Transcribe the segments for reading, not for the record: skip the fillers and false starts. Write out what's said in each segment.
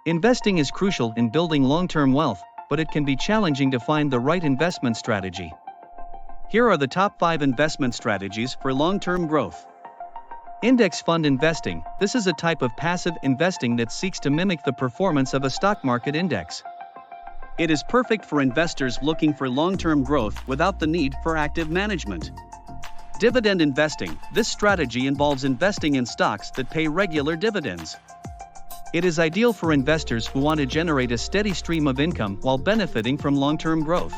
Investing is crucial in building long-term wealth, but it can be challenging to find the right investment strategy. Here are the top 5 investment strategies for long-term growth. Index fund investing. This is a type of passive investing that seeks to mimic the performance of a stock market index. It is perfect for investors looking for long-term growth without the need for active management. Dividend investing. This strategy involves investing in stocks that pay regular dividends. It is ideal for investors who want to generate a steady stream of income while benefiting from long-term growth.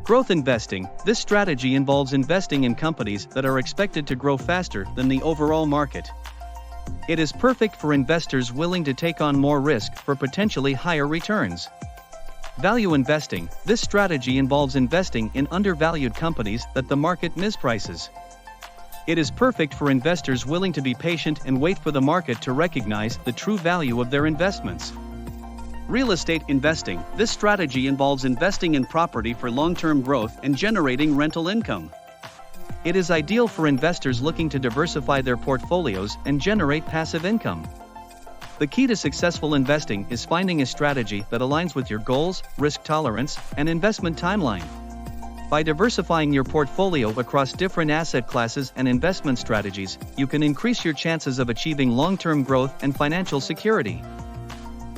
Growth investing. This strategy involves investing in companies that are expected to grow faster than the overall market. It is perfect for investors willing to take on more risk for potentially higher returns. Value investing. This strategy involves investing in undervalued companies that the market misprices. It is perfect for investors willing to be patient and wait for the market to recognize the true value of their investments. Real estate investing. This strategy involves investing in property for long-term growth and generating rental income. It is ideal for investors looking to diversify their portfolios and generate passive income. The key to successful investing is finding a strategy that aligns with your goals, risk tolerance, and investment timeline. By diversifying your portfolio across different asset classes and investment strategies, you can increase your chances of achieving long-term growth and financial security.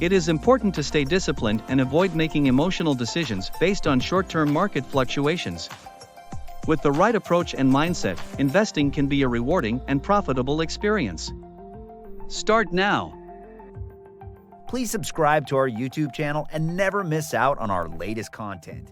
It is important to stay disciplined and avoid making emotional decisions based on short-term market fluctuations. With the right approach and mindset, investing can be a rewarding and profitable experience. Start now. Please subscribe to our YouTube channel and never miss out on our latest content.